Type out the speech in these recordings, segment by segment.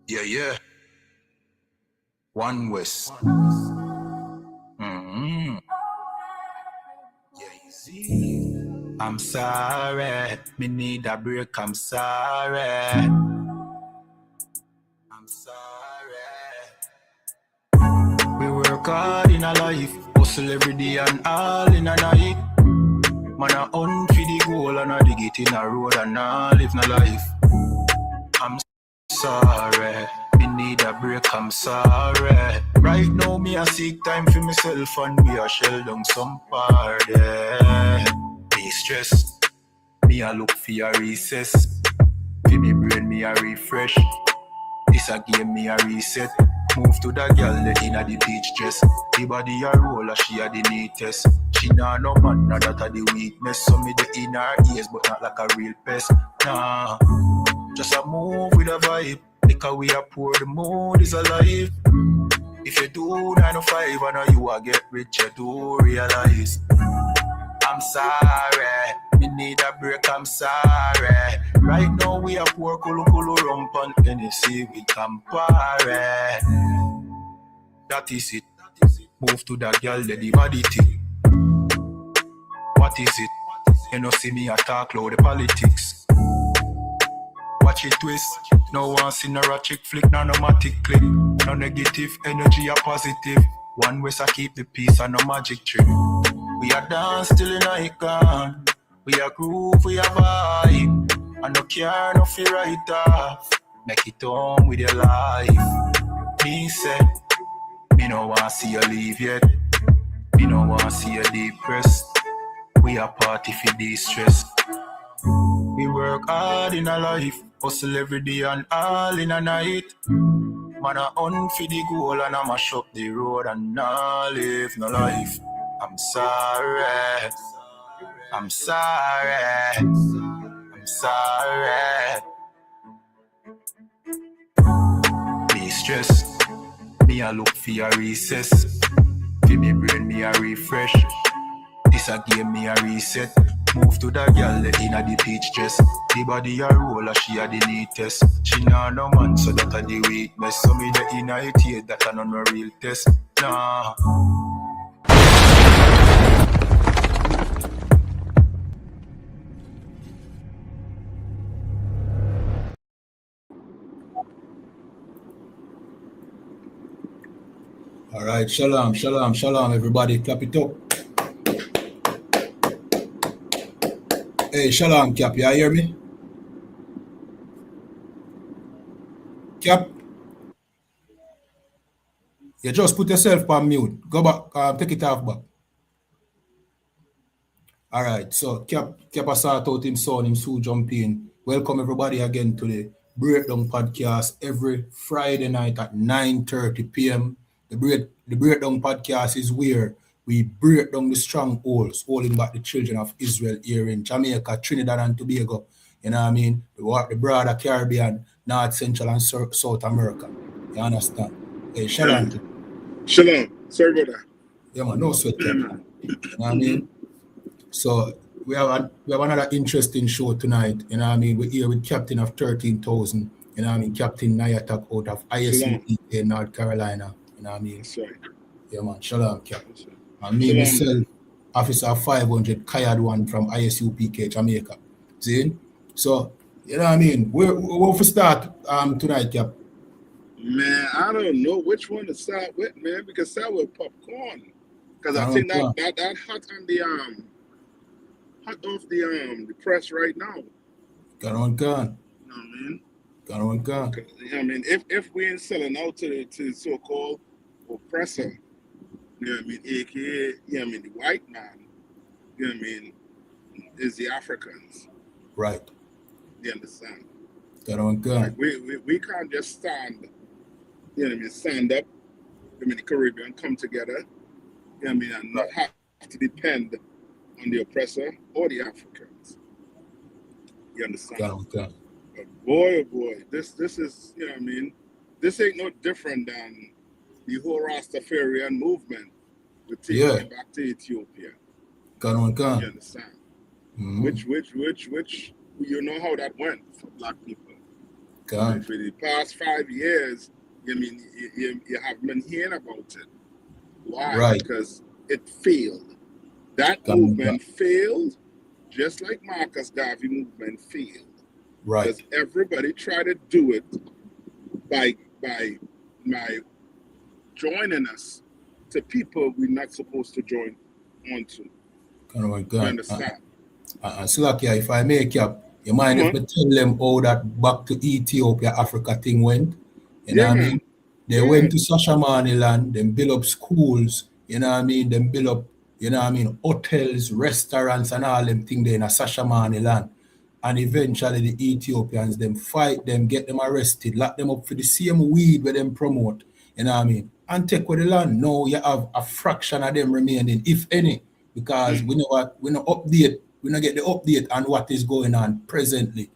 Yeah, yeah. One West. Mm-hmm. Yeah, easy. I'm sorry. Me need a break. I'm sorry. I'm sorry. We work hard in a life. Hustle every day and all in a night. Man, I hunt for the goal and I dig it in a road and I live my life. I'm sorry. Me need a break, I'm sorry. Right now, me a seek time for myself and we a shell down some party. Me stress, me a look for a recess. For me brain, me a refresh. This a game, me a reset. Move to the girl inna the beach dress. The body a roll, she a the neatest. She nah no man, nah that a the weakness. So me the in her ears, but not like a real pest. Nah, just a move with a vibe. Because we a poor, the mood is alive. If you do 9 to 5, I know you a get rich, you do realize. I'm sorry, me need a break, I'm sorry. Right now we are poor, kulu rump on Tennessee, we compare. That is it. Move to that girl, the body thing. What is it? You know see me attack loud the politics. Watch it twist. No one see no ratchet flick, no matic click. No negative energy, a positive. One way I keep the peace and no magic trick. We are dance till in icon. We are groove, we are vibe. And no care, no fear right off. Make it on with your life. Me say, me no want see you leave yet. Me no want see you depressed. We are party for de-stress. We work hard in a life. Hustle every day and all in a night. Man I hunt for the goal and I mash up the road and I live no life. I'm sorry. I'm sorry. I'm sorry. Me stress. Me a look for a recess. For me brain me a refresh. This a game me a reset. Move to the girl inna the beach dress. The body a roll, she a the neatest. She nah no man, so that a the weakness. So me the inna it here, that a no real test. Nah. Alright, shalom, everybody, clap it up. Hey, shalom, Cap, you hear me? Cap, you just put yourself on mute. Go back, take it off back. Alright, so Cap a sort out him son, him Sue jump in. Welcome everybody again to the Breakdown Podcast every Friday night at 9:30 p.m. The Breakdown Podcast is where we break down the strongholds holding back the children of Israel here in Jamaica, Trinidad and Tobago. You know what I mean? The broader Caribbean, North, Central and South America. You understand? Hey, shalom. Shalom. Sorry about that. Yeah, man, no sweat, Cap. You know what I mean? So we have another interesting show tonight. You know what I mean? We're here with Captain of 13,000. You know what I mean? Captain Nayatak out of ISU in North Carolina. You know what I mean? That's right. Yeah, man. Shalom, Cap. And me myself, Officer 500, Kayad one from ISU PK, Jamaica. See? So, you know what I mean? Where we start tonight, Cap? Man, I don't know which one to start with, man. We can start with Popcaan. Because I think that hot on the hot off the press right now. Got on gun. You know what I mean? Got on gun. You know what I mean? If we ain't selling out to the so-called oppressor, you know what I mean, aka, you know what I mean, the white man, you know what I mean, is the Africans. Right. You understand? Got on gun. Like we can't just stand, you know what I mean, stand up, I mean, the Caribbean come together, you know what I mean, and not have to depend on the oppressor or the Africans. You understand? Got on gun. But boy, oh boy, this is, you know what I mean, this ain't no different than the whole Rastafarian movement with taking back to Ethiopia. Got on gun. You understand? Mm-hmm. Which, you know how that went for black people. But for the past 5 years, you haven't been hearing about it. Why? Right. Because it failed. That movement failed, just like Marcus Garvey movement failed. Right. Because everybody tried to do it by joining us to people we're not supposed to join onto. You understand? Slakia, if I make up, you mind if me tell them how that back to Ethiopia, Africa thing went? You know what I mean? They went to Shashamane them build up schools, you know what I mean? Them build up, you know what I mean, hotels, restaurants and all them thing there in a Shashamane land. And eventually the Ethiopians, them fight them, get them arrested, lock them up for the same weed where them promote, you know what I mean? And take with the land. Now you have a fraction of them remaining, if any, because we no update, we don't get the update on what is going on presently,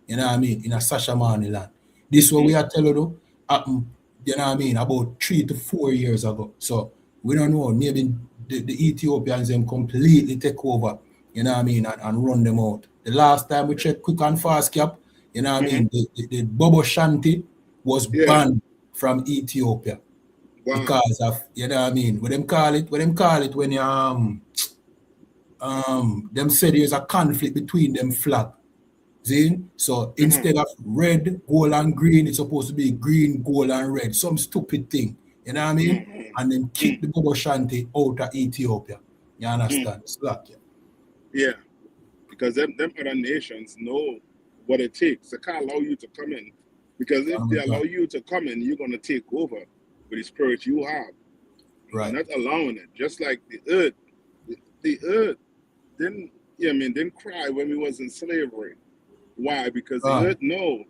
you know what I mean, in a Shashamane land. This what we are telling you happened, you know what I mean, about 3 to 4 years ago. So we don't know, maybe the Ethiopians them completely take over, you know what I mean, and run them out. The last time we checked quick and fast cap, you know what I mean, the Bobo Shanti was banned from Ethiopia. Wow. Because of, you know what I mean, what them call it when you them said there's a conflict between them flag. See? So instead of red, gold, and green, it's supposed to be green, gold, and red. Some stupid thing. You know what I mean? And then kick the Bobo Shanti out of Ethiopia. You understand? Slack, yeah. Because them other nations know what it takes. They can't allow you to come in. Because if they allow you to come in, you're going to take over with the spirit you have. Right. You're not allowing it. Just like the earth. The earth didn't cry when we was in slavery. Why? Because the earth know,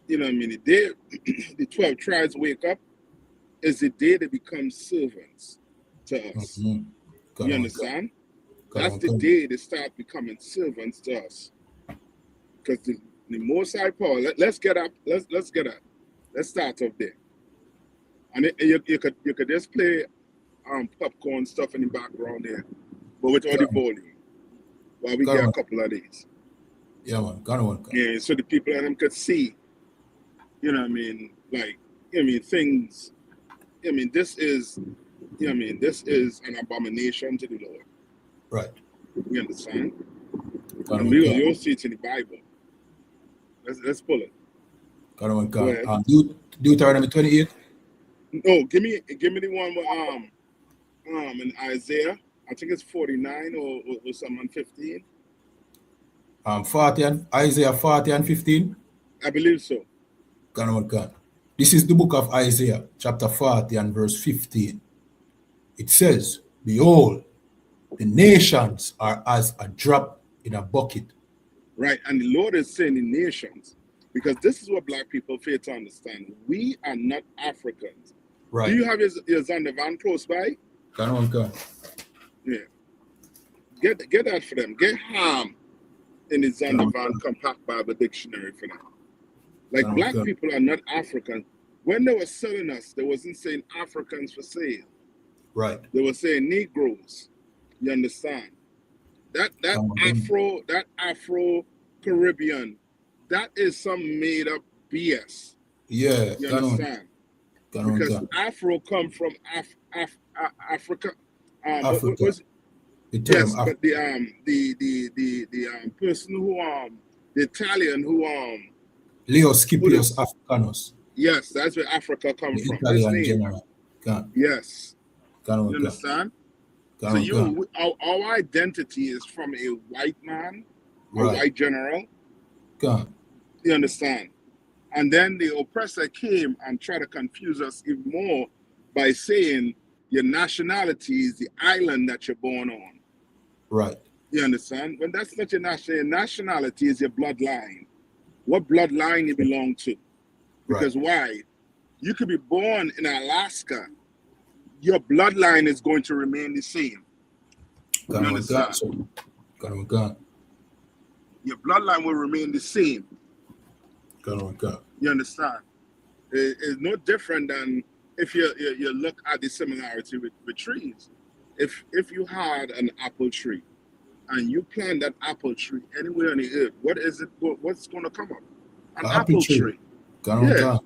you know what I mean, the day the 12 tribes wake up is the day they become servants to us. You understand? That's the day they start becoming servants to us. Because the Most High Power, let's get up, let's get up. Let's start up there. And you could just play popcorn stuff in the background there, but without the volume. While we get a couple of these. Yeah, man. Got one. Yeah, so the people and them could see, you know what I mean, like, you know what I mean, things, you know what I mean, this is, you know what I mean, this is an abomination to the Lord. Right. You understand? And you'll see it in the Bible. Let's pull it. Got one. Deuteronomy 28. No, give me the one with in Isaiah. I think it's 49 or something 15. 40 and Isaiah 40 and 15. I believe so. God. This is the book of Isaiah, chapter 40 and verse 15. It says, "Behold, the nations are as a drop in a bucket." Right, and the Lord is saying the nations, because this is what black people fail to understand. We are not Africans. Right. Do you have your Zander van close by? God. Yeah. Get that for them. Get Ham in the Zander van Compact Bible Dictionary for them. Like, black people are not African. When they were selling us, they wasn't saying Africans for sale. Right. They were saying Negroes. You understand? That Afro Caribbean, that is some made up BS. Yeah. You understand? Because Afro come from Africa. Africa. Yes, but the person who the Italian who Leo Scipius Africanus. Yes, that's where Africa comes from. Italian general. Yes. You understand? So our identity is from a white man, a white general. You understand? And then the oppressor came and tried to confuse us even more by saying your nationality is the island that you're born on. Right. You understand? When that's not your nationality is your bloodline. What bloodline you belong to. Because why? You could be born in Alaska. Your bloodline is going to remain the same. You understand? Your bloodline will remain the same. You understand? It's no different than if you look at the similarity with trees. If you had an apple tree and you plant that apple tree anywhere on the earth, what's going to come up? An apple tree. Yeah.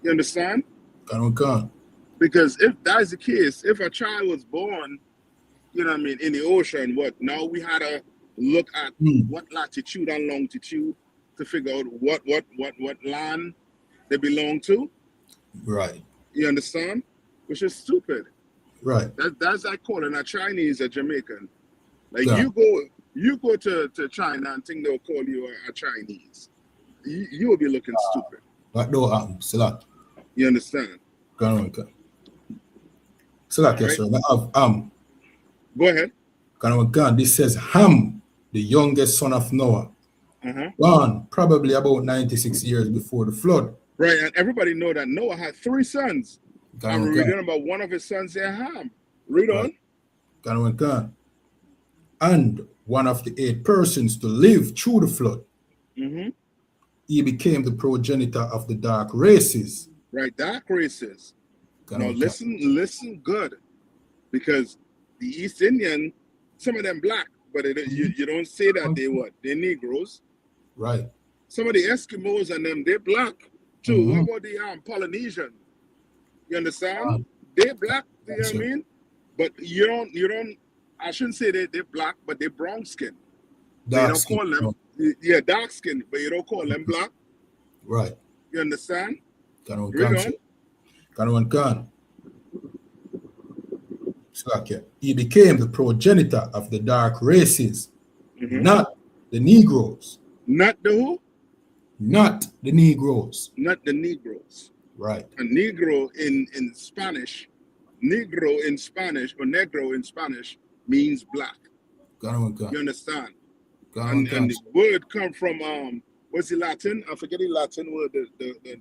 You understand? Can. Because if that's the case, if a child was born, you know what I mean, in the ocean, what now we had to look at what latitude and longitude to figure out what land they belong to. Right. You understand? Which is stupid. Right. That's like calling a Chinese a Jamaican. Like Yeah. you go to China and think they'll call you a Chinese. You will be looking stupid. That don't happen. Select. You understand? Can. Select, yes, sir. I have Go ahead. Can. This says Ham, the youngest son of Noah, born probably about 96 years before the flood. Right, and everybody know that Noah had 3 sons. And we're reading about one of his sons there, Ham. Read on. Can. And one of the 8 persons to live through the flood. He became the progenitor of the dark races. Right, dark races. Now listen good, because the East Indian, some of them black, but you don't say that they're Negroes. Right. Some of the Eskimos and them, they're black too. What about the Polynesian? You understand? They're black. You know what I mean? But you don't. I shouldn't say they're black, but they're brown skin. Dark you don't call them. Dark skin, but you don't call them black. Right. You understand? Can. He became the progenitor of the dark races, not the Negroes. Not the who? Not the Negroes. Not the Negroes. Right. A Negro in Spanish, Negro in Spanish, or Negro in Spanish means black. You understand? And the word come from what's the Latin? I forget the Latin word. The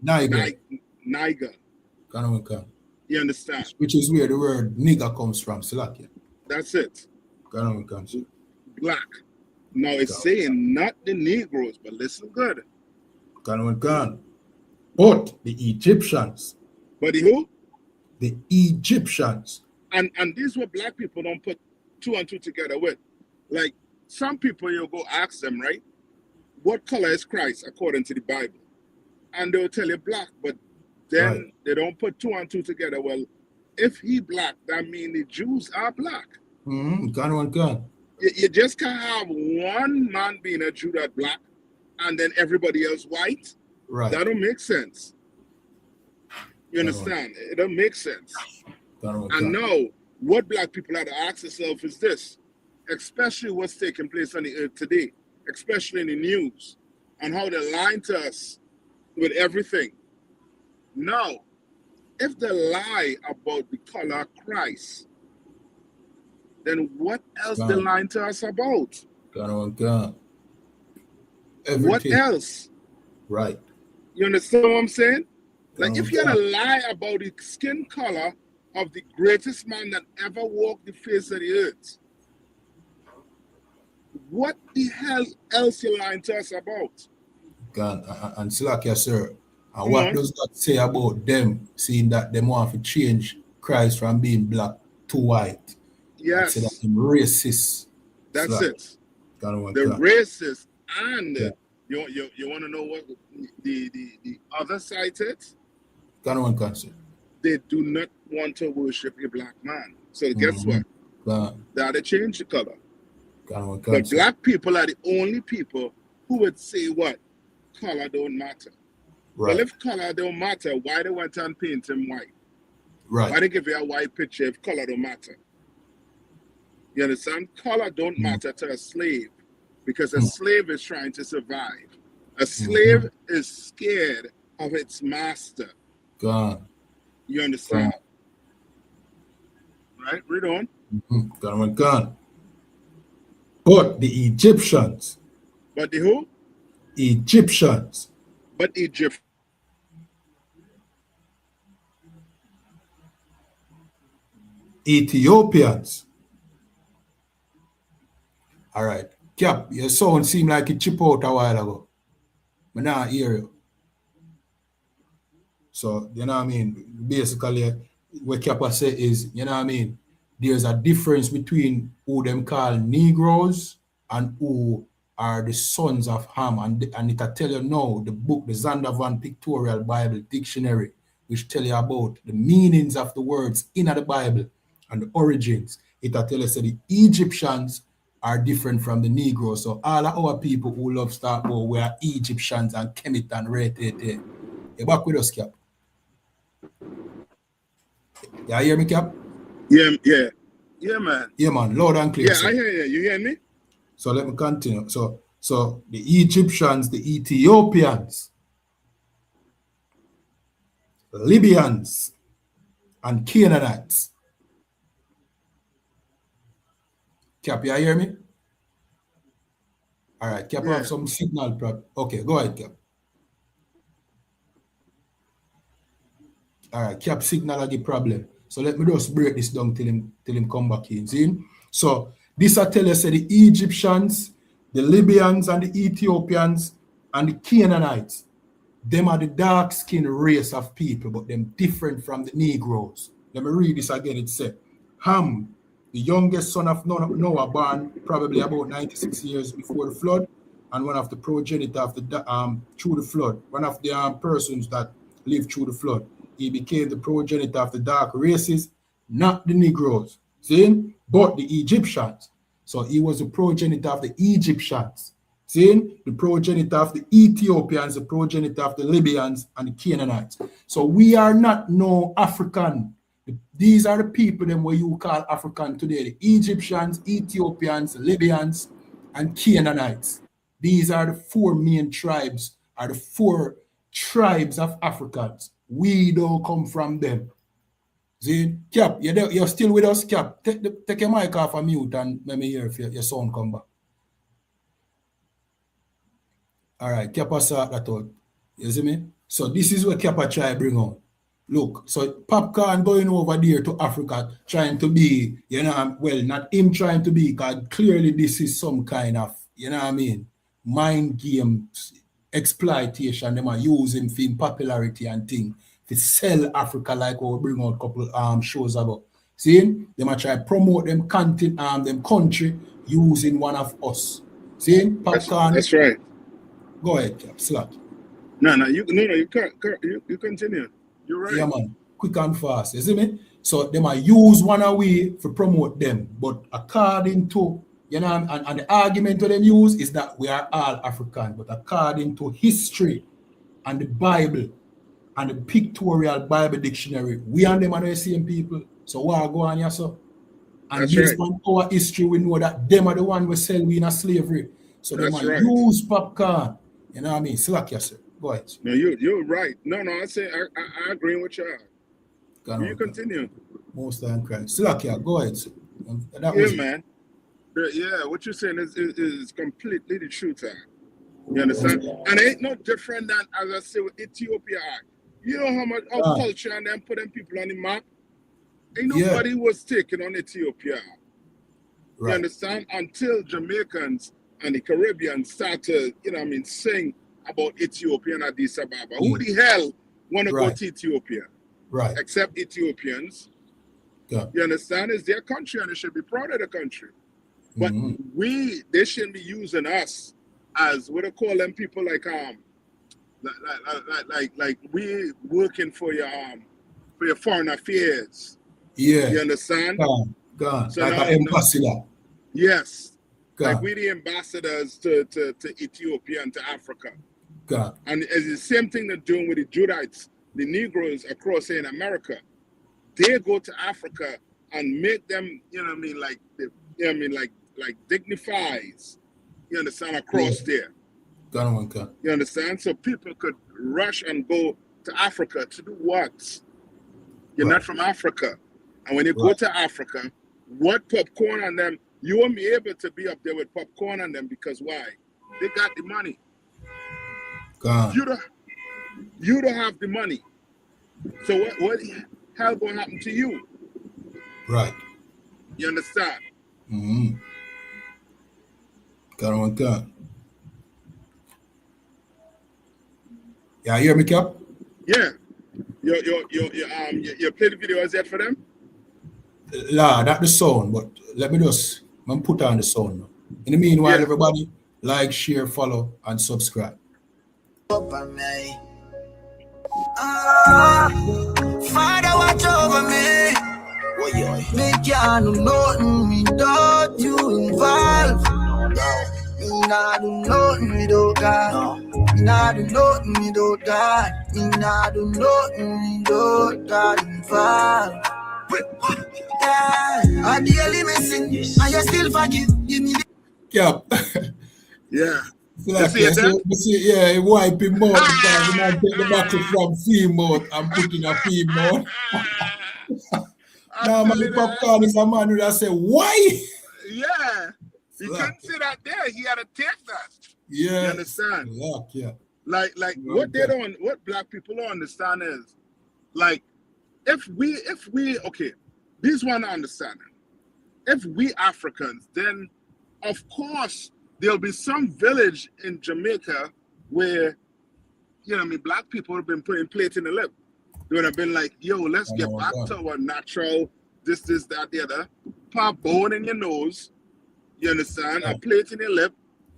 Niger. You understand? Which is where the word nigger comes from, Salakia. That's it. Black. Now it's saying not the Negroes, but listen good. But the Egyptians. But the who? The Egyptians. And these were black people don't put 2 and 2 together with. Like some people, you'll go ask them, right? What color is Christ according to the Bible? And they'll tell you black, but then they don't put 2 and 2 together. Well, if he black, that means the Jews are black. You just can't have one man being a Jew that black and then everybody else white. Right. That don't make sense. You understand? It don't make sense. And now, what black people have to ask themselves is this, especially what's taking place on the earth today, especially in the news, and how they lie to us with everything. Now, if they lie about the color of Christ, then what else they lying to us about? What else? Right. You understand what I'm saying? Like if you're gonna lie about the skin color of the greatest man that ever walked the face of the earth, what the hell else you lying to us about? And Slakia, sir. And what does that say about them, seeing that they want to change Christ from being black to white? Yes. Say that them racist. That's Slakia. it. The racist. And you want to know what the other side is? They do not want to worship a black man. So guess what? They had to change the color. But black people are the only people who would say what? Color don't matter. Right. Well, if color don't matter, why they went and paint him white? Right. Why they give you a white picture if color don't matter? You understand? Color don't matter to a slave because a slave is trying to survive. A slave is scared of its master. You understand? Right? Read on. But the Egyptians. But the who? Egyptians. But Egypt. Ethiopians. All right. Cap, your sound seemed like it chip out a while ago. But now I hear you. So, you know what I mean? Basically, what Cap say is, you know what I mean? There's a difference between who them call Negroes and who are the sons of Ham, and it tell you now the book, the Zondervan Pictorial Bible Dictionary, which tell you about the meanings of the words in the Bible and the origins. It tell you say the Egyptians are different from the Negroes. So all of our people who love start about we are Egyptians and Kemet and Rete. You back with us, Cap? Yeah, hear me, Cap? Yeah, man. Yeah, man, loud and clear. Yeah, sir. I hear you. You hear me? So let me continue. So the Egyptians, the Ethiopians, Libyans, and Canaanites. Cap, you hear me? All right, Cap, have some signal problem. Okay, go ahead, Cap. All right, Cap signal are the problem. So let me just break this down till him come back in. See? So this I tell you, say the Egyptians, the Libyans, and the Ethiopians, and the Canaanites, them are the dark-skinned race of people, but them different from the Negroes. Let me read this again. It said, Ham, the youngest son of Noah, born probably about 96 years before the flood, and one of the progenitor of the through the flood, one of the persons that lived through the flood. He became the progenitor of the dark races, not the Negroes, see, but the Egyptians. So he was the progenitor of the Egyptians, see, the progenitor of the Ethiopians, the progenitor of the Libyans, and the Canaanites. So we are not no African. These are the people them where you call African today, the Egyptians, Ethiopians, Libyans, and Canaanites. These are the four main tribes, are the four tribes of Africans. We don't come from them. See, Cap, you're still with us, Cap. Take your mic off of mute and let me hear if your sound come back. All right, Cap saw that out. You see me? So this is what Cap try bring on. Look, so Popcaan going over there to Africa, trying to be, well, not him trying to be, because clearly this is some kind of, mind games, exploitation. They are using for popularity and thing to sell Africa like we bring out a couple shows about. See, they might try promote them content them country using one of us. See, Popcaan. That's right. Go ahead, Cap. Slack. No, you can't. You continue. You're right. Yeah, man. Quick and fast. You see me? So they might use one away to promote them, but according to and the argument that they use is that we are all African, but according to history and the Bible and the pictorial Bible dictionary, we and them are the same people. So what go on here, so? And based on our history, we know that them are the one we sell we in a slavery. So they might use Popcaan. You know what I mean? Slack yourself. Go ahead. No, you're right. No, I say I agree with you. You continue. Most of them cry. Slack here. Go ahead. Man. Yeah, what you're saying is completely the truth. You understand? And it ain't no different than, as I say, with Ethiopia. You know how much culture and them put them people on the map? Ain't nobody was taken on Ethiopia. Right. You understand? Until Jamaicans and the Caribbean started, sing about Ethiopia and Addis Ababa. Who the hell want to go to Ethiopia? Right. Except Ethiopians. Yeah. You understand? It's their country and they should be proud of the country. But they shouldn't be using us as what they call them people like we working for your foreign affairs. Yeah. You understand? God. So like an ambassador. Yes. God. Like we the ambassadors to Ethiopia and to Africa. God. And it's the same thing they're doing with the Judites, the Negroes across here in America. They go to Africa and make them, like dignifies, you understand, across there. You understand? So people could rush and go to Africa to do what? You're not from Africa. And when you go to Africa, what Popcaan and them, you won't be able to be up there with Popcaan and them because why? They got the money. God. You don't have the money. So what the hell going to happen to you? Right. You understand? God. Yeah, you hear me, Cap? Yeah. You play the video as that for them? Nah, not the sound, but let me just put on the sound now. In the meanwhile, everybody, Like, share, follow, and subscribe. Father, watch over me. Me can't do nothing without you involved. Me not do nothing without God. Me not do nothing without God. Me not do nothing without God involved. Yeah, I daily missing, and you still forgive. Give me the Cap. Yeah. Like, see it there? yeah, he wipe him out because he might take the bottle from Fee mouth and put in a Fee mouth. Now, my Popcaan is a man who say, why? Yeah. He couldn't say that there. He had to take that. Yeah. You understand? Yeah. Like what black people don't understand is, like, if we okay, this one I understand. If we Africans, then of course there'll be some village in Jamaica where, black people have been putting plate in the lip. They would have been like, yo, let's get back to our natural, this, that, the other. Pop bone in your nose, you understand? A plate in your lip.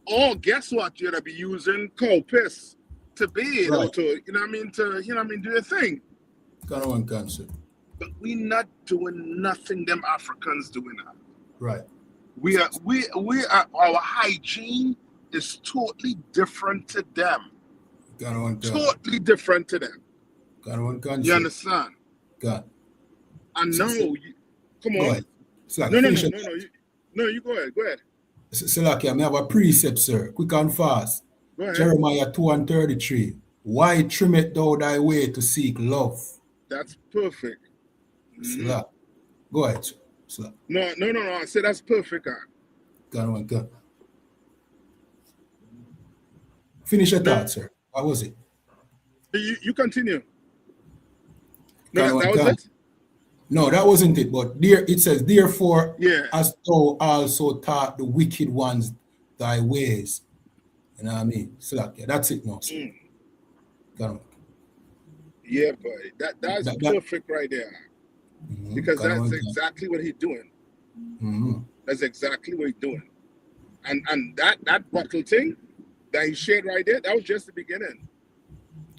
Or guess what? You're gonna be using cow piss to bathe or to, do your thing. Kind of one cancer. But we not doing nothing them Africans doing that. Right. We are our hygiene is totally different to them. Totally different to them. You understand? God. And now, come on. No, you go ahead. Go ahead. Selaki, I have a precept, sir. Quick and fast. Go ahead. Jeremiah 2:33. Why trimmeth thou thy way to seek love? That's perfect. Selaki. Go ahead, sir. Selaki. No. I said that's perfect. God. Finish your thought, sir. What was it? You continue. No, that was it? No, that wasn't it. But there it says, therefore, yeah, as thou also taught the wicked ones thy ways. You know what I mean? Slack, that's it now, sir. Yeah, boy. That's perfect right there. Because that's exactly what he's doing. That's exactly what he's doing. And that bottle thing that he shared right there, that was just the beginning.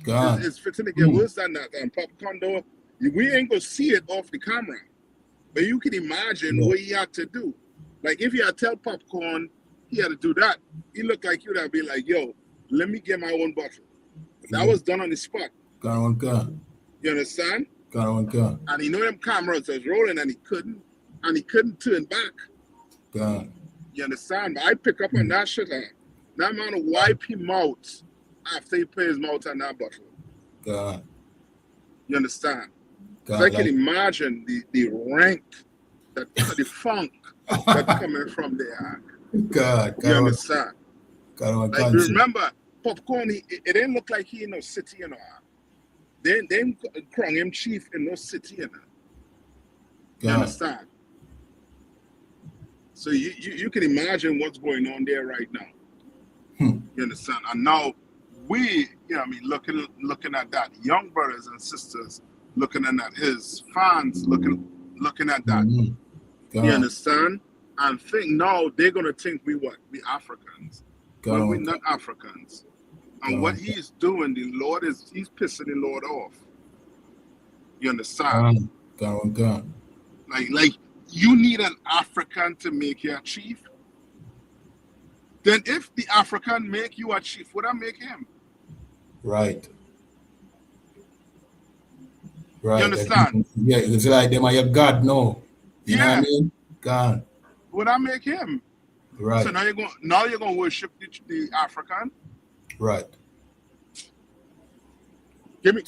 It's fitting to get worse than that. And Popcaan, though, we ain't gonna see it off the camera, but you can imagine what he had to do. Like if you had tell Popcaan he had to do that, he looked like you'd have been like, "Yo, let me get my own bottle." That was done on the spot. You understand? And you know them cameras was rolling, and he couldn't turn back. You understand? But I pick up on that shit. That man will wipe him out after he put his mouth on that bottle. You understand? I can imagine the rank, the funk that's coming from there. You understand? Like, remember, Popcaan, it didn't look like he in no city, you know. They crown him chief in no city, you know. You understand? So you can imagine what's going on there right now. You understand? And now we, looking at that, young brothers and sisters, looking at that, his fans looking at that. You understand? And think now they're gonna think we Africans. When we're not Africans. And what he's doing, he's pissing the Lord off. You understand? Like you need an African to make you a chief. Then if the African make you a chief, would I make him? Right. You understand? Yeah, it's like them are your God now. You know what I mean? God. Would I make him? Right. So now you're gonna worship the African? Right. Give me.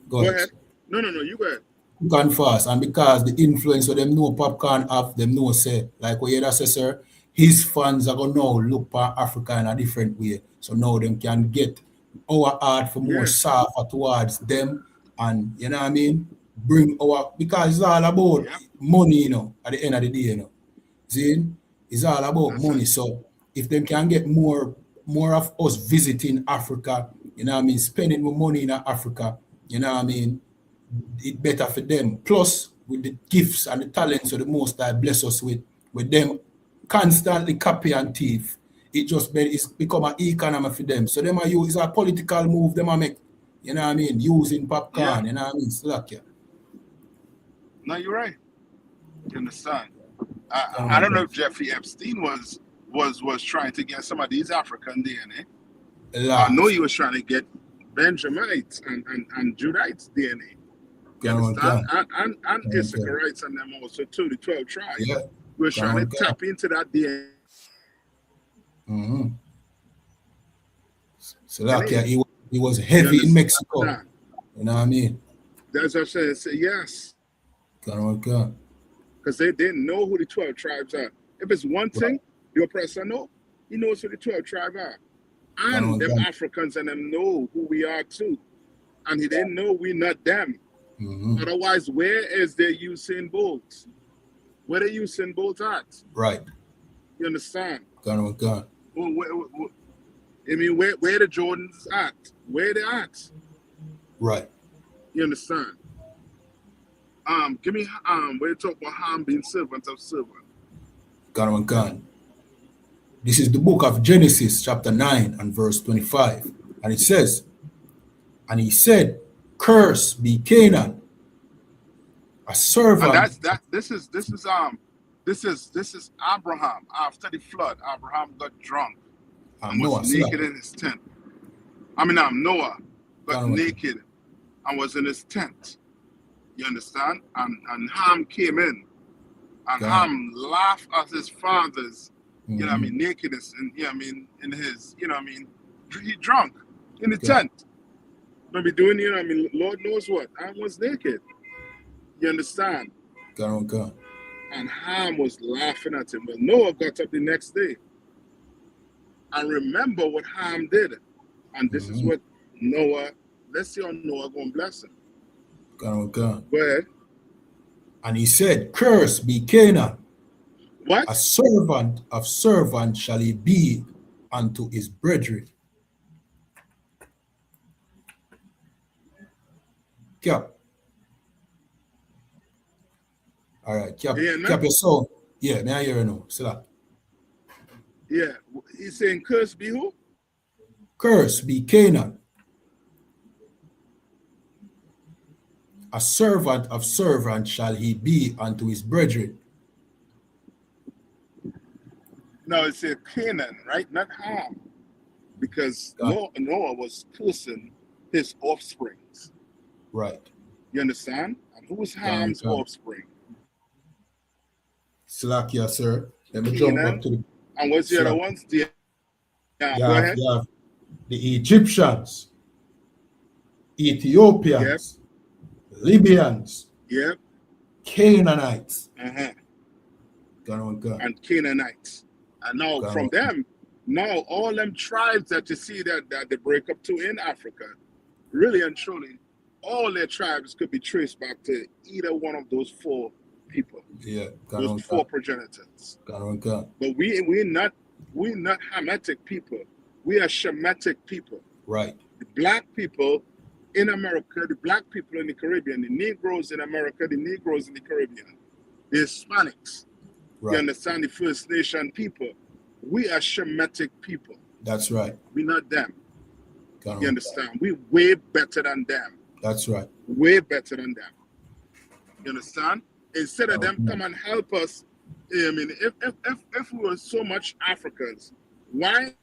Go ahead. No, you go ahead. Popcaan fast, and because the influence of them know Popcaan have, them know say, like what you say, sir, his fans are gonna now look for Africa in a different way. So now them can get our art for more softer towards them, and you know what I mean? Bring because it's all about money, at the end of the day, See? It's all about money. So if them can get more of us visiting Africa, you know what I mean, spending more money in Africa, you know what I mean, it's better for them. Plus, with the gifts and the talents of the Most High bless us with them constantly copy and thief, it's become an economy for them. So them are use a political move, them are make, you know what I mean, using Popcaan, you know what I mean? So like, yeah. No, you're right. You understand? I don't know if Jeffrey Epstein was trying to get some of these African DNA. I know he was trying to get Benjamites and Judites DNA. You understand? And Issacharites and them also too, the 12 tribes. Yeah. We were trying to tap into that DNA. Mm-hmm. So like, yeah, he was heavy in Mexico. You know what I mean? That's what I'm saying. Say yes. Because they didn't know who the 12 tribes are. If it's one thing, the oppressor know, he knows who the 12 tribes are. And them Africans and them know who we are too. And he didn't know we're not them. Mm-hmm. Otherwise, where is their Usain Bolt? Where the Usain Bolt at? Right. You understand? God. I mean, where the Jordans at? Where they at? Right. You understand? Give me where you talk about Ham being servant of servant. God. This is the book of Genesis, chapter 9 and verse 25. And it says, and he said, "Curse be Canaan, a servant." And this is Abraham after the flood. Abraham got drunk and was naked in his tent. Noah got naked and was in his tent. You understand? And Ham came in, and Ham laughed at his father's, you know what I mean, nakedness, and you know what I mean, in his, you know what I mean, he drunk in the tent. Maybe doing, you know what I mean, Lord knows what. Ham was naked. You understand? God. And Ham was laughing at him. But Noah got up the next day and remember what Ham did. And this is what Noah, let's see how Noah going to bless him. God. Go ahead. And he said, "Curse be Canaan. What? A servant of servant shall he be unto his brethren." Cap. All right, cap your sound. Yeah, may I hear you now? See that? Yeah, he's saying curse be who? Curse be Canaan. A servant of servant shall he be unto his brethren. No, it said Canaan, right? Not Ham. Because Noah was cursing his offsprings. Right. You understand? And who was Ham's offspring? Slakia, sir. Let me jump back to the... And what's the other ones? Go ahead. You have the Egyptians, Ethiopians, Libyans, Canaanites. And Canaanites. And now from them, all them tribes that you see that they break up to in Africa, really and truly, all their tribes could be traced back to either one of those four people. Yeah, those four progenitors. But we're not Hamitic people. We are Shemitic people. Right. The black people in America, the black people in the Caribbean, the Negroes in America, the Negroes in the Caribbean, the Hispanics. Right. You understand? The First Nation people. We are Shemitic people. That's right. We're not them. You understand? We're way better than them. That's right. Way better than them. You understand? Instead of them come and help us, I mean, if we were so much Africans, why?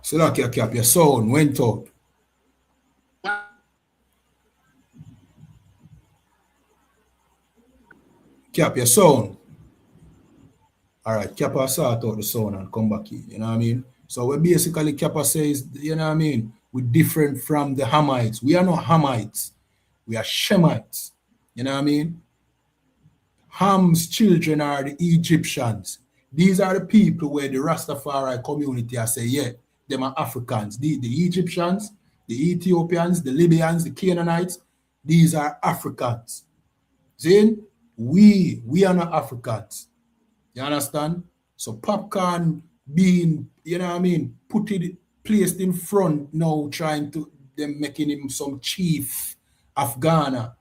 So like your sound went out. Cap your sound. All right, Kappa sort out the sound and come back in. You know what I mean? So we basically Kappa says, you know what I mean? We're different from the Hamites. We are not Hamites. We are Shemites. You know what I mean? Ham's children are the Egyptians. These are the people where the Rastafari community are say, yeah, them are Africans. The Egyptians, the Ethiopians, the Libyans, the Canaanites, these are Africans. Then we are not Africans. You understand? So Popcaan being, you know what I mean, placed in front now, trying to them making him some chief of Ghana.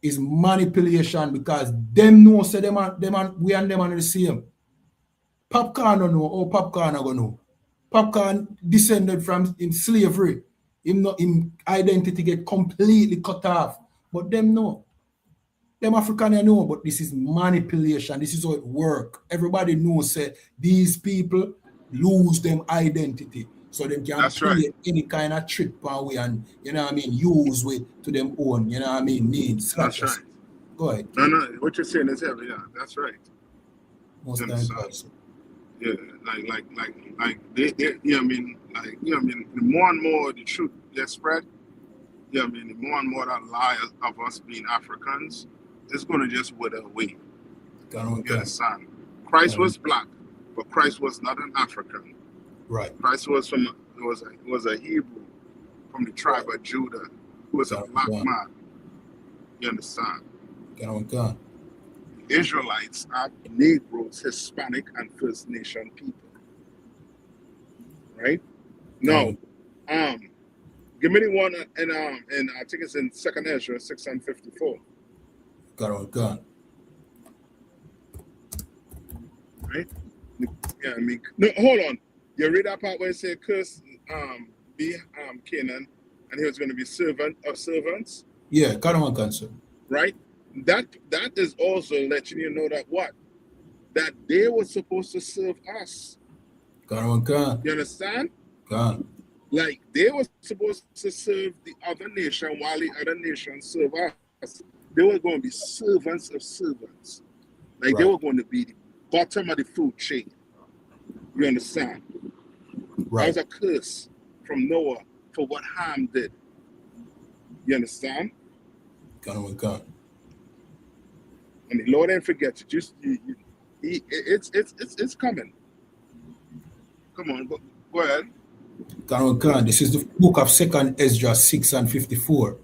is manipulation because them know say we and them are the same. Popcaan don't know how Popcaan are gonna know. Popcaan descended from in slavery. Him identity get completely cut off. But them know. Them African know, but this is manipulation. This is how it work. Everybody knows say these people lose them identity. So they can That's play right. any kind of trick away and you know what I mean, use with to them own, you know what I mean, needs. That's right. Go ahead. No, what you're saying is heavy. Yeah, that's right. Most You times understand? also. Yeah, they you know what I mean, the more and more the truth gets spread, you know what I mean, the more and more that lie of us being Africans is gonna just wither away. You understand? Christ was black, but Christ was not an African. Right. Christ was was a Hebrew from the tribe of Judah, who was a black man. You understand? Israelites are Negroes, Hispanic, and First Nation people. Right? Now, give me the one and I think it's in 2nd Ezra 6 and 54. Right? Yeah, I mean, no, hold on. You read that part where it said, "Curse be Canaan, and he was going to be servant of servants." Yeah, cancer. Right? That is also letting you know that what? That they were supposed to serve us. You understand? Like they were supposed to serve the other nation while the other nation serve us. They were going to be servants of servants. Like they were going to be the bottom of the food chain. You understand? That was a curse from Noah for what Ham did. You understand? And the Lord didn't forget you. It's coming. Come on, go ahead. This is the book of 2nd Ezra 6 and 54.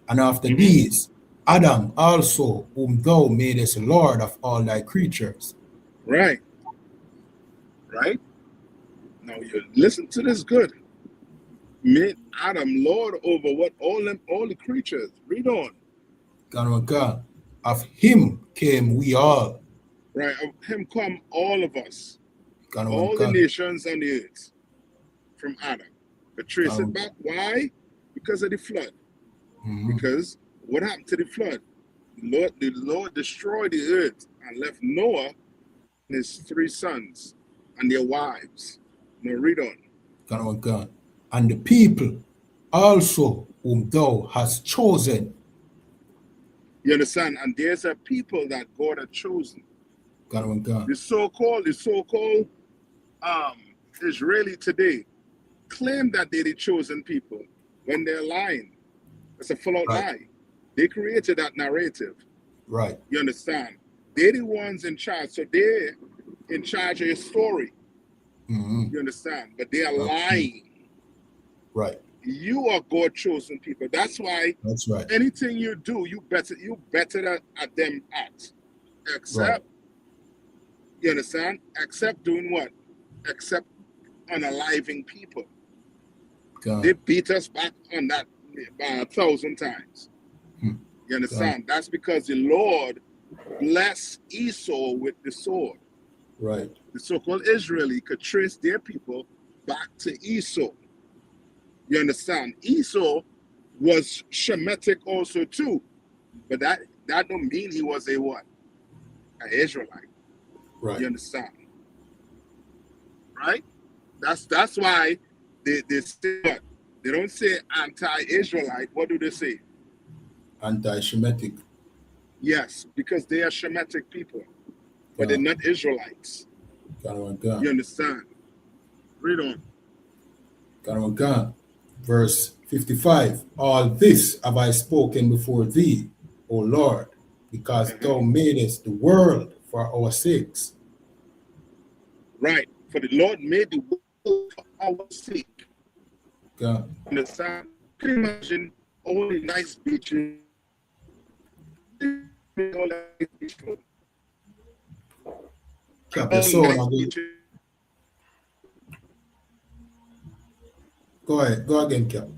And after these, Adam also, whom thou madest Lord of all thy creatures. Right. Right? Now you listen to this good. Made Adam Lord over what all the creatures. Read on. Of him came we all. Right, of him come all of us. All the nations on the earth. From Adam. But trace it back. Why? Because of the flood. Because what happened to the flood? The Lord destroyed the earth and left Noah and his 3 sons and their wives. Now read on. And the people also whom thou hast chosen. You understand? And there's a people that God had chosen. The so-called Israeli today claim that they're the chosen people when they're lying. It's a full-out lie. They created that narrative. Right. You understand? They're the ones in charge. So they're in charge of your story. You understand? But they are lying. Right. You are God chosen people. That's why anything you do, you better at them act. Except, you understand? Except doing what? Except unaliving people. They beat us back on that 1,000 times. You understand? That's because the Lord blessed Esau with the sword. Right. The so-called Israeli could trace their people back to Esau. You understand? Esau was Shemitic also too. But that don't mean he was a what? An Israelite. Right. You understand? Right? That's why they say what? They don't say anti-Israelite. What do they say? Anti-Shemitic. Yes, because they are Shemitic people. But they're not Israelites. You understand? Read on. Verse 55. All this have I spoken before thee, O Lord, because thou madest the world for our sakes. Right. For the Lord made the world for our sake. Understand? Can you imagine all the nice beaches? Cap your soul. Go ahead. Go again, Cap.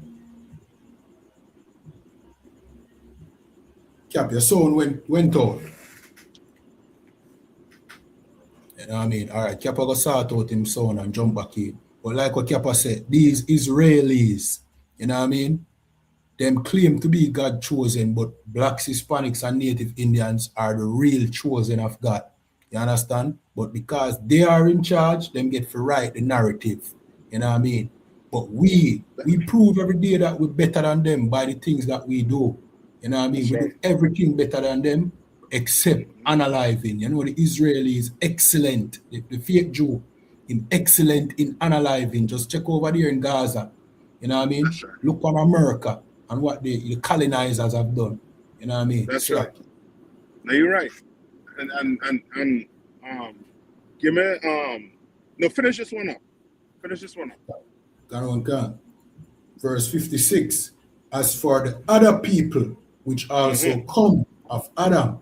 Cap, your sound went out. You know what I mean? All right, Cap go sort out him sound and jump back in. But like what Cap said, these Israelis, you know what I mean? Them claim to be God chosen, but blacks, Hispanics, and Native Indians are the real chosen of God. You understand? But because they are in charge, them get to write the narrative. You know what I mean? But we prove every day that we're better than them by the things that we do. You know what I mean? That's We right. do everything better than them except analyzing. You know, the Israeli is excellent. The fake Jew, in excellent in analyzing. Just check over there in Gaza. You know what I mean? That's right. Look on America and what the colonizers have done. You know what I mean? That's So, right. No, you're right. And give me no, finish this one up. Finish this one up. Gone. Verse 56. As for the other people which also come of Adam,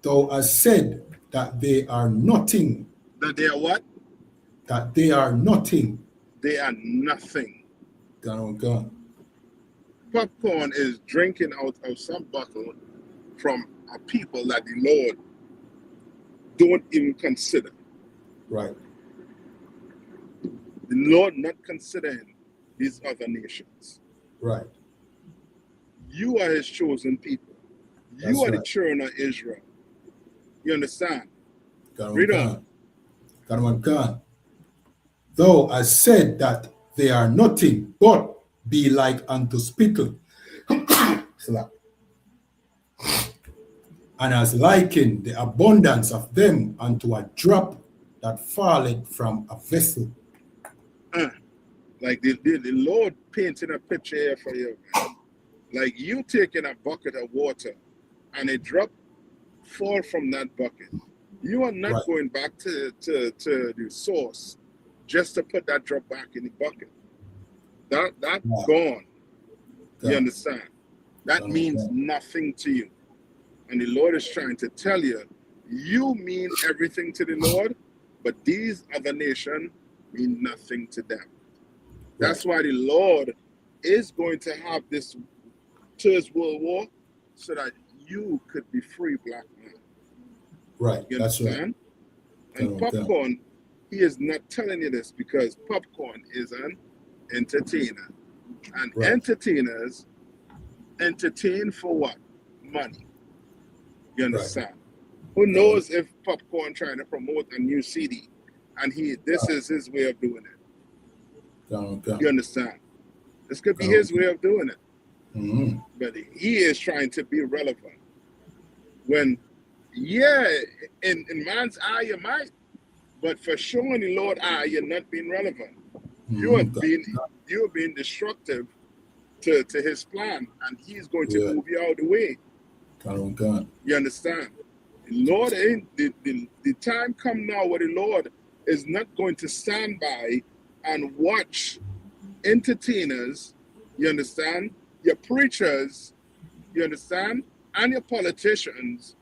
thou hast said that they are nothing. That they are what? That they are nothing. They are nothing. Gone. Popcorn is drinking out of some bottle from a people that the Lord don't even consider. Right. The Lord not considering these other nations. Right. You are his chosen people. You are the children of Israel. You understand? Read on. Gone. Thou hast said that they are nothing, but be like unto spittle. And has likened the abundance of them unto a drop that falleth from a vessel. Like the Lord painting a picture here for you, man. Like you taking a bucket of water and a drop fall from that bucket. You are not going back to the source just to put that drop back in the bucket. That's gone. You understand? That means nothing to you. And the Lord is trying to tell you, you mean everything to the Lord, but these other nations mean nothing to them. That's why the Lord is going to have this Third World War so that you could be free, black man. Right. You understand? And Popcorn, he is not telling you this because Popcorn is an entertainer. And entertainers entertain for what? Money. You understand? Who knows if Popcorn trying to promote a new CD and this is his way of doing it. You understand? This could be his way of doing it. But he is trying to be relevant. When, in man's eye you might, but for showing the Lord eye, you're not being relevant. You are being destructive to his plan, and he's going to move you out of the way. You understand? The Lord ain't the time come now where the Lord is not going to stand by and watch entertainers, you understand, your preachers, you understand, and your politicians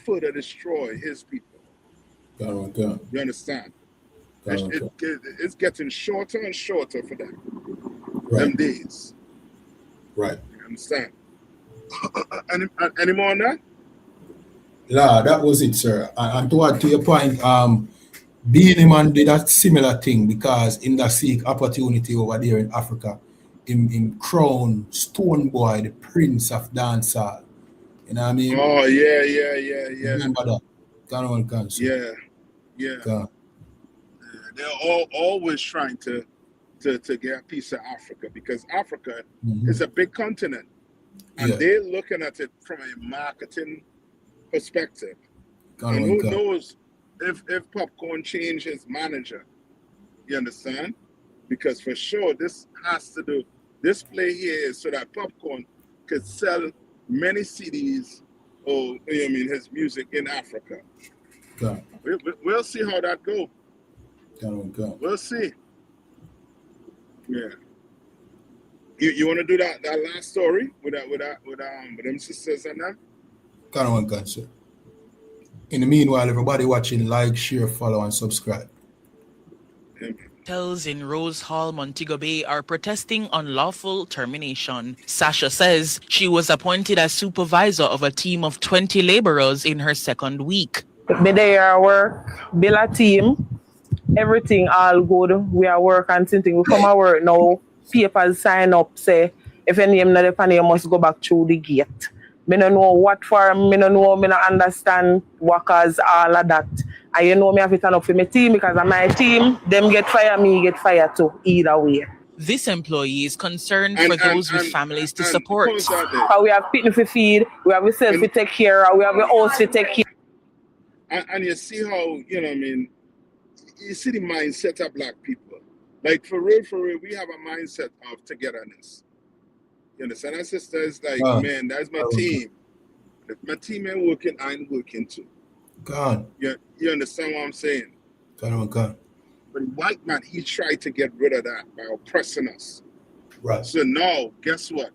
further destroy his people. You understand? It's getting shorter and shorter for them. Them days. Right. You understand? Any more on that? Yeah, that was it, sir. And to add to your point, Beenie Man did a similar thing because in that seek opportunity over there in Africa, in crown Stone Boy, the Prince of Dancehall. You know what I mean? Oh yeah. Remember that? Yeah. They're always trying to get a piece of Africa because Africa is a big continent. And they're looking at it from a marketing perspective. And who knows if Popcorn changed his manager. You understand? Because for sure this play here is so that Popcorn could sell many CDs or his music in Africa. We'll see how that goes. We'll see. Yeah. You want to do that last story with them sisters and them? Sir. In the meanwhile, everybody watching, like, share, follow, and subscribe. Amen. Hotels in Rose Hall, Montego Bay are protesting unlawful termination. Sasha says she was appointed as supervisor of a team of 20 laborers in her second week. Me there work, build a team, everything all good. We are work and something. We come to work now, papers sign up, say, if any name not the you must go back through the gate. Me don't know what for, me don't know, me don't understand workers, all of that. And you know me have to turn up for my team because of my team, them get fired, me get fired too, either way. This employee is concerned for those with families to support. We have people to feed, we have ourselves to take care of, we have a house to take care of. And you see how, you know what I mean, you see the mindset of black people. Like, for real, we have a mindset of togetherness. You understand? Our sister is like, man, that's my team. If my team ain't working, I ain't working too. God. You understand what I'm saying? God. But white man, he tried to get rid of that by oppressing us. Right. So now, guess what?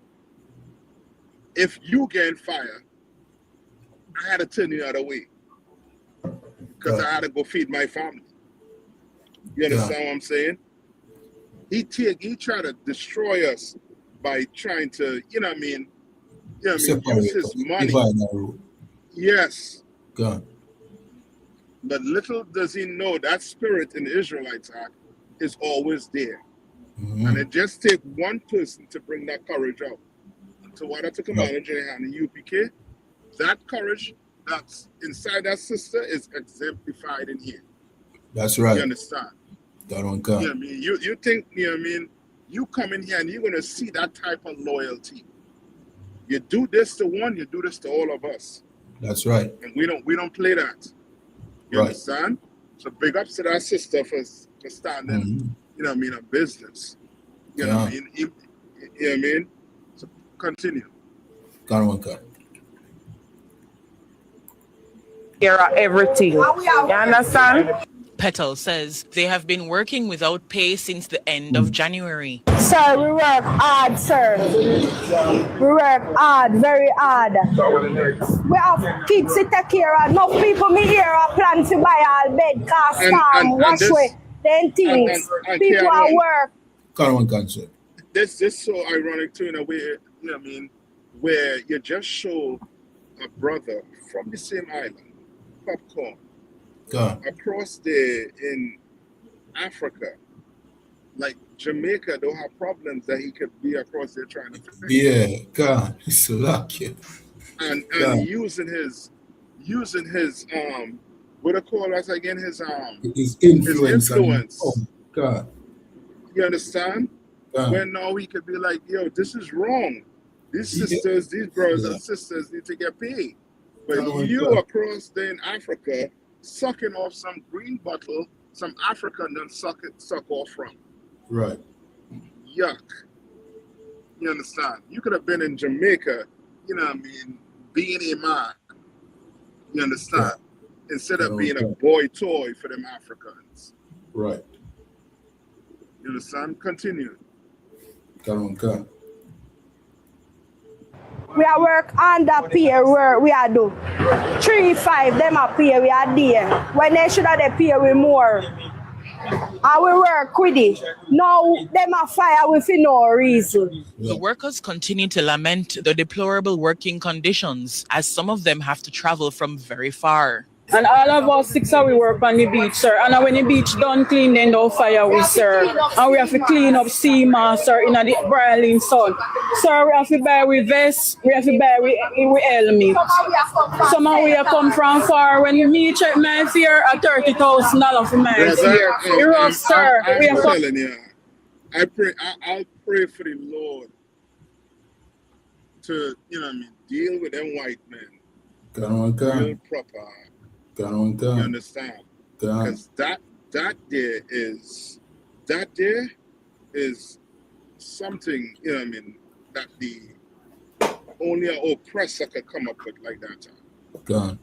If you get fired, I had to turn the other way. Because I had to go feed my family. You understand what I'm saying? He tried to destroy us by trying to, you know what I mean? You know what I mean? Use his money. Yes. God. But little does he know that spirit in the Israelites act is always there. Mm-hmm. And it just takes one person to bring that courage out. So what I took a manager and the UPK, that courage that's inside that sister is exemplified in here. That's right. You understand? That don't come. You know what I mean? You think, you know what I mean? You come in here and you're gonna see that type of loyalty. You do this to one, you do this to all of us. That's right. And we don't play that. You understand? So big ups to that sister for standing, you know what I mean, a business. You know what I mean? You know what I mean? So continue. God. Here are everything. You understand? Petal says they have been working without pay since the end of January. Sir, we work hard, sir. We work hard, very hard. We have kids to take care of. No people me here are plan to buy all bed, cast wash away, then things. People are work. Come on, sir. This is so ironic too, in a way, you know what I mean, where you just show a brother from the same island, Popcaan, across there in Africa, like Jamaica don't have problems that he could be across there trying to fix. Yeah, God, he's lucky. And using his what do you call us again? His influence. Oh God. You understand? When now he could be like, yo, this is wrong. These sisters, these brothers and sisters need to get paid. But you across there in Africa sucking off some green bottle, some African then suck off from. Right. Yuck. You understand? You could have been in Jamaica, you know what I mean, being a man. You understand? Instead of being a boy toy for them Africans. Right. You understand? Continue. Come. We are work under peer work we are do. 3-5 them are pay we are there. When they should have they pay we more. And we work with it. Now them are fire with no reason. The workers continue to lament the deplorable working conditions as some of them have to travel from very far. And all of us 6 hours we work on the beach, sir. And when the beach done clean, then they'll fire we, sir. And we have to clean up sea mass, sir, in the broiling sun. Sir, we have to buy with vest, we have to buy with helmet. Some of we come from far. When me check my fare at $30,000 for my fare. You're rough, sir. I'm telling you, I'll pray for the Lord to, you know what I mean, deal with them white men. Real proper. You understand? Because that there is something, you know what I mean, that the only an oppressor could come up with like that.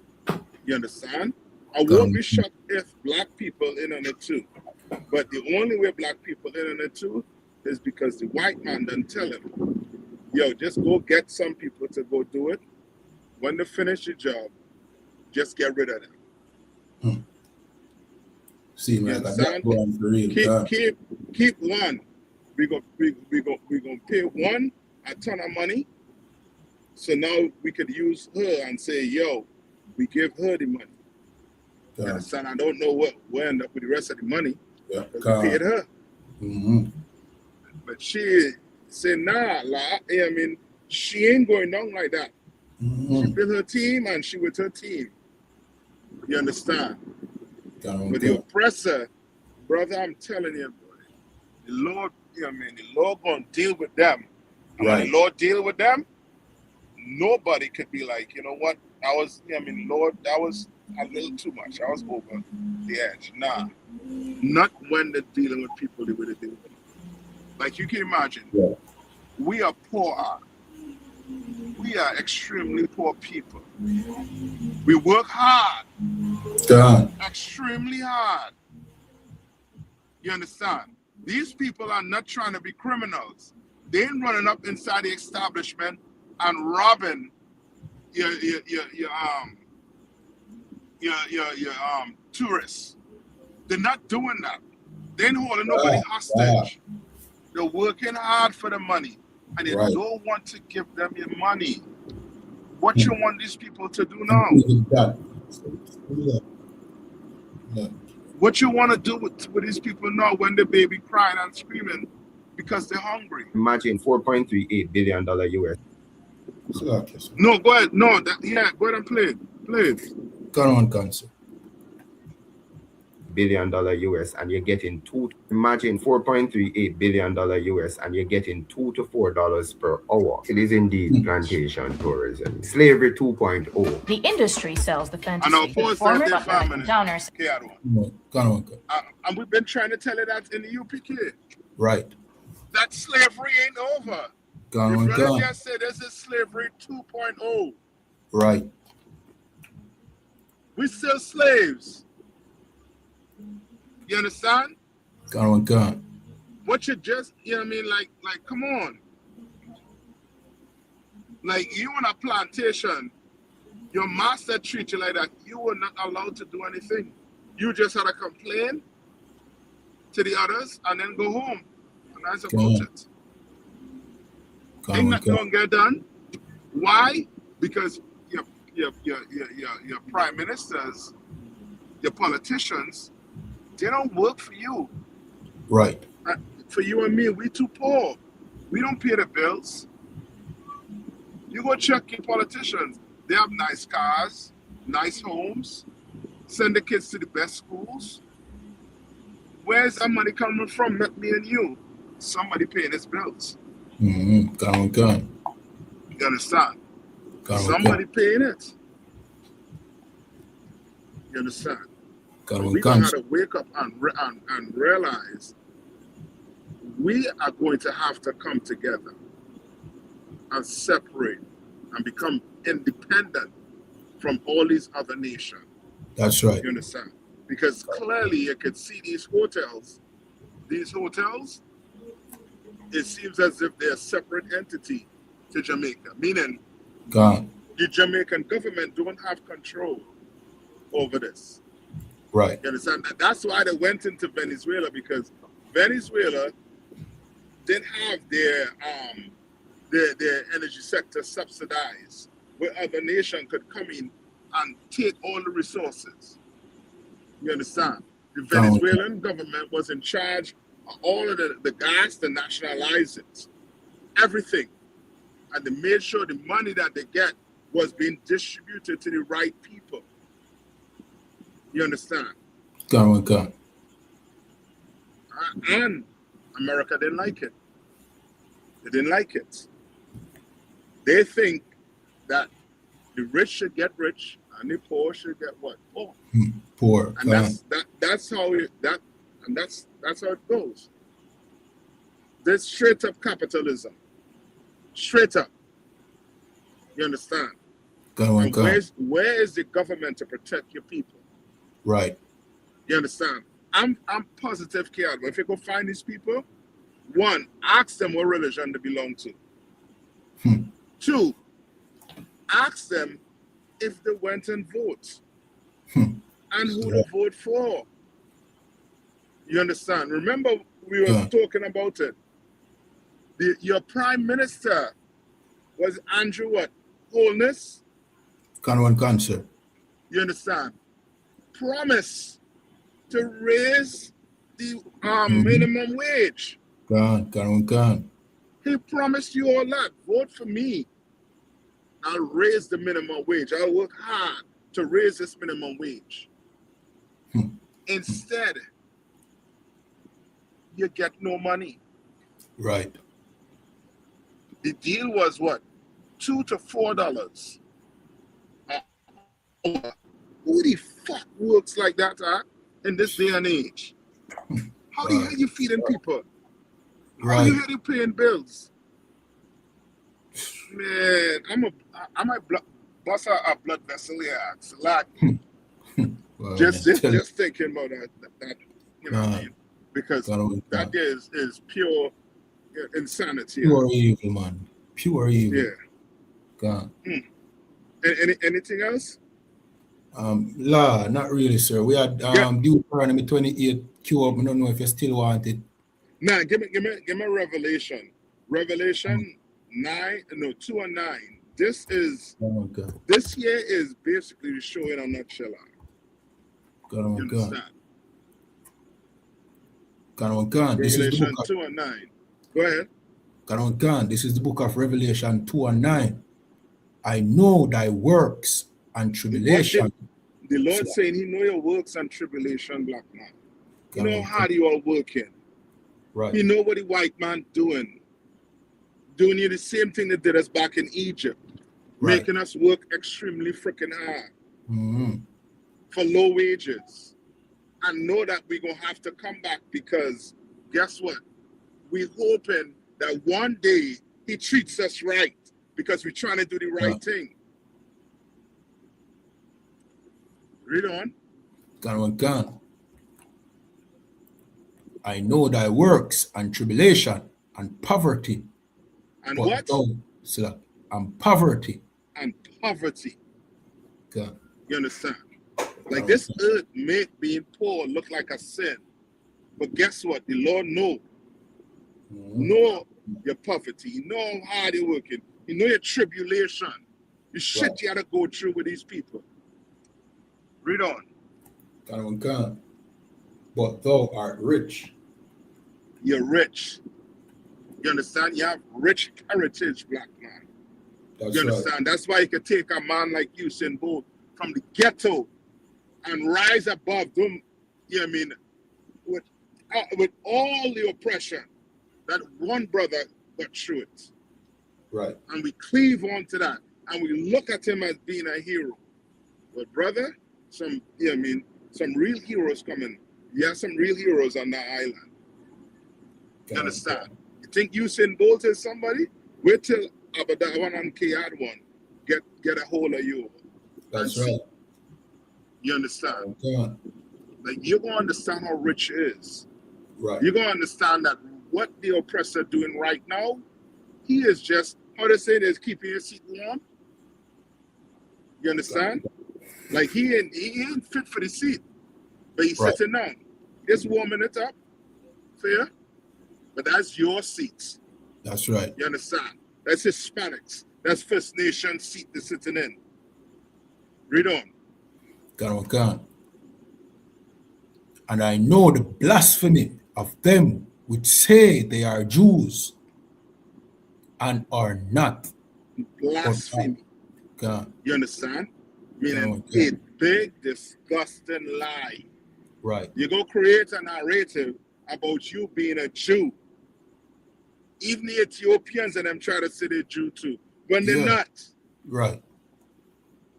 You understand? I won't be shocked if black people in on it too. But the only way black people in on it too is because the white man done tell him, yo, just go get some people to go do it. When they finish the job, just get rid of them. See, You man, that understand? going for real. God. Keep one. We gonna pay one a ton of money. So now we could use her and say, yo, we give her the money. You understand? I don't know what end up with the rest of the money. Yeah, we paid her. Mm-hmm. But she said, nah, I mean, she ain't going down like that. Mm-hmm. She built her team and she with her team. You understand? But the oppressor, brother, I'm telling you, boy, the Lord, the Lord gonna deal with them. And when the Lord deal with them, nobody could be like, you know what, Lord, that was a little too much. I was over the edge. Nah. Not when they're dealing with people the way they deal with them. Like you can imagine, we are poor. We are extremely poor people. We work hard. Extremely hard. You understand? These people are not trying to be criminals. They ain't running up inside the establishment and robbing your tourists. They're not doing that. They ain't holding nobody hostage. They're working hard for the money, and you don't want to give them your money. What you want these people to do now? What you want to do with these people now when the baby crying and screaming because they're hungry? Imagine $4.38 billion US. No, go ahead. No, go ahead and play it. Play it. Go on, Council. Billion US, and you're getting imagine $4.38 billion US, and you're getting $2 to $4 per hour. It is indeed plantation tourism. Slavery 2.0. The industry sells the fantasy. And of course, former their family. downers. And we've been trying to tell you that in the UPK. Right. That slavery ain't over. Your brother just said this is slavery 2.0. Right. We still slaves. You understand? What you just, like, come on. Like, you on a plantation, your master treat you like that. You were not allowed to do anything. You just had to complain to the others and then go home. And that's about it. Ain't nothing gonna get done. Why? Because your prime ministers, your politicians, they don't work for you. Right. For you and me, we too poor. We don't pay the bills. You go check your politicians. They have nice cars, nice homes, send the kids to the best schools. Where's that money coming from? Not me and you. Somebody paying his bills. Mm-hmm. You understand? Somebody paying it. You understand? We got to wake up and realize we are going to have to come together and separate and become independent from all these other nations. That's right. You understand? Because clearly you could see these hotels, it seems as if they're a separate entity to Jamaica, meaning the Jamaican government don't have control over this. Right. You understand? That's why they went into Venezuela, because Venezuela didn't have their energy sector subsidized, where other nations could come in and take all the resources. You understand? The Venezuelan government was in charge of all of the gas to nationalize it, everything. And they made sure the money that they get was being distributed to the right people. You understand? And America didn't like it. They didn't like it. They think that the rich should get rich and the poor should get what? Poor. Poor. And that's how it goes. There's straight up capitalism. Straight up. You understand? Where is the government to protect your people? Right. You understand? I'm positive, Kiad, but if you go find these people, one, ask them what religion they belong to. Two, ask them if they went and vote and who to vote for. You understand? Remember, we were talking about it. Your prime minister was Andrew what? Holness? Can cancer. You understand? Promise to raise the minimum wage. Can. He promised you all that. Vote for me. I'll raise the minimum wage. I'll work hard to raise this minimum wage. Instead, you get no money. Right. The deal was what? $2 to $4 an hour. Who the fuck works like that in this day and age? How the hell you feeding people? How the hell you paying bills? Man, I'm a bust a blood vessel here. It's like just thinking about that you know what I mean? Because that is pure insanity. Pure evil, man. Pure evil. Yeah. God. Anything else? Not really, sir. We had Deuteronomy 28 queue up. I don't know if you still want it. Nah, give me Revelation. Revelation 2 and 9. This is this here is basically showing a nutshell. You understand? Revelation 2 and 9. Go ahead. This is the book of Revelation 2 and 9. I know thy works and tribulation. The Lord saying he know your works and tribulation, black man. You know how hard you are working. Right. You know what the white man doing. Doing you the same thing they did us back in Egypt. Right. Making us work extremely freaking hard. For low wages. And know that we're going to have to come back because guess what? We're hoping that one day he treats us right because we're trying to do the right thing. Read on. I know thy works and tribulation and poverty. And what? And poverty. And poverty. God. You understand? Like this earth make being poor look like a sin. But guess what? The Lord know your poverty. He know how hard you're working. He know your tribulation. The shit you had to go through with these people. Read on. God. But thou art rich. You're rich. You understand? You have rich heritage, black man. You understand? That's why you can take a man like you, Usain Bolt, from the ghetto and rise above them, you know what I mean, with all the oppression that one brother got through it. Right. And we cleave on to that. And we look at him as being a hero. But brother, some real heroes coming. You have some real heroes on that island. You understand? You think Usain Bolt is somebody? Wait till Abadawan and Kayad one get a hold of you. That's right. You understand? God. Like you're gonna understand how rich is. Right. You're gonna understand that what the oppressor doing right now, he is just how they say it is keeping your seat warm. You understand? Like he ain't fit for the seat, but he's sitting down. Just warming it up for you. But that's your seat. That's right. You understand? That's Hispanics. That's First Nation seat they're sitting in. Read on. God. And I know the blasphemy of them which say they are Jews and are not. Blasphemy. God. You understand? Meaning a big, disgusting lie. Right. You go create a narrative about you being a Jew. Even the Ethiopians and them try to say they're Jew too. When they're not. Right.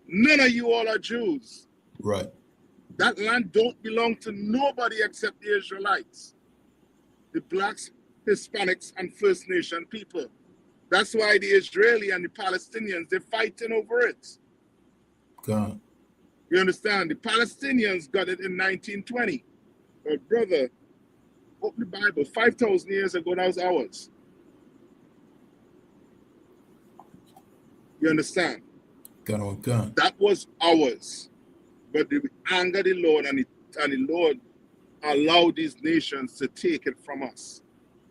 None of you all are Jews. Right. That land don't belong to nobody except the Israelites. The blacks, Hispanics, and First Nation people. That's why the Israeli and the Palestinians, they're fighting over it. God. You understand? The Palestinians got it in 1920. But brother, open the Bible. 5,000 years ago, that was ours. You understand? God. That was ours. But the anger of the Lord and the Lord allow these nations to take it from us.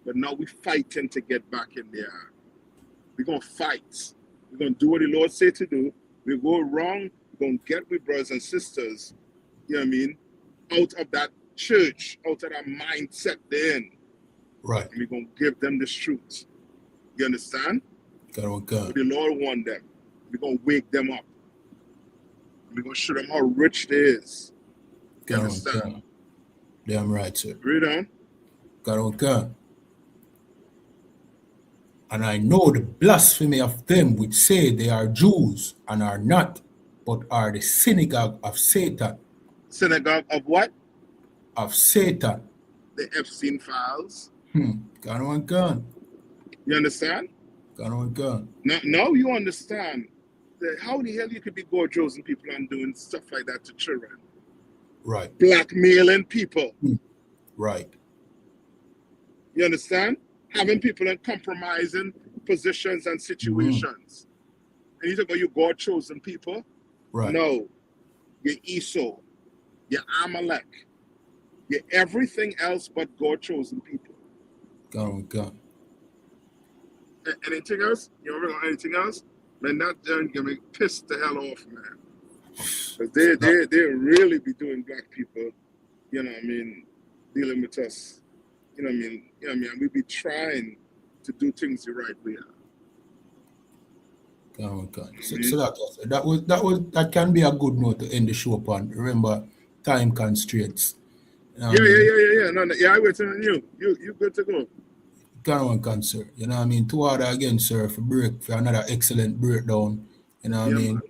But now we're fighting to get back in there. We're going to fight. We're going to do what the Lord said to do. We go wrong, we're going to get with brothers and sisters, you know what I mean, out of that church, out of that mindset they're in. Right. And we're going to give them the truth. You understand? God. The Lord want them. We're going to wake them up. We're going to show them how rich they is. You understand? Damn right, sir. Read on. God. And I know the blasphemy of them which say they are Jews and are not, but are the synagogue of Satan. Synagogue of what? Of Satan. The Epstein files. God. You understand? God. Now you understand that how the hell you could be gorgeous and people and doing stuff like that to children. Right. Blackmailing people. Right. You understand? Having people in compromising positions and situations. And you talk about you God-chosen people? Right. No. You're Esau. You're Amalek. You're everything else but God-chosen people. God. Anything else? You want to know anything else? Man, that done get me pissed the hell off, man. Because they really be doing black people, you know what I mean, dealing with us. You know what I mean? And we be trying to do things the right way. God. So that can be a good note to end the show upon. Remember, time constraints. Yeah. No, I wait on you. You good to go. God, sir. You know what I mean? 2 hours again, sir, for another excellent breakdown. You know what I mean? Man.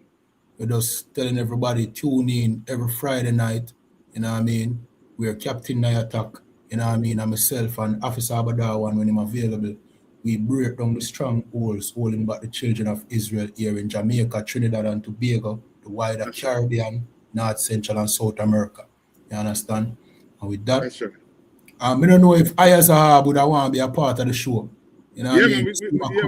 We're just telling everybody tune in every Friday night. You know what I mean? We're Captain Night Attack. You know what I mean? And myself and Officer Abadawan, when I'm available, we break down the strongholds holding back the children of Israel here in Jamaica, Trinidad and Tobago, the wider Caribbean, North, Central and South America. You understand? And with that, I don't know if I as a hub would want to be a part of the show. You know what I mean?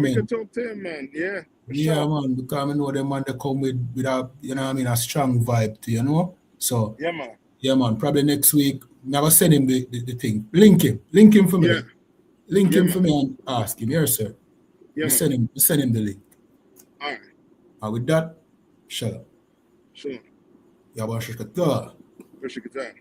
We can talk to him, man. Yeah. Sure. Man, because I know them man they come with a, you know what I mean, a strong vibe to, you know? So yeah, man, probably next week. Never send him the thing. Link him for me. Yeah. Link him for me and ask him. Yes, sir. Yeah, send him the link. All right. And with that, shalom. Shalom. Yabashikata. Bashikata.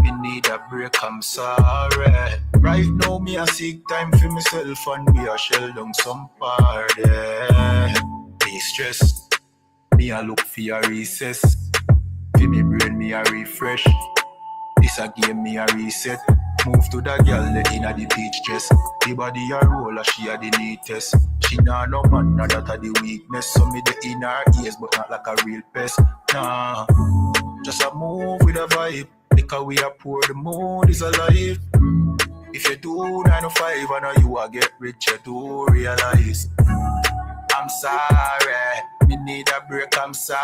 Me need a break, I'm sorry. Right now, me a seek time for myself and we a shell down some party. Be stressed, me a look for a recess. For me brain, me a refresh. This a game, me a reset. Move to the girl in a the beach dress. The body a roll, she a the neatest. She nah no man, nah that a the weakness. So me the in her ears, but not like a real pest. Nah, just a move with a vibe. Because we are poor, the mood is alive. If you do 9 to 5, I know you will get rich, you do realize. I'm sorry, me need a break, I'm sorry.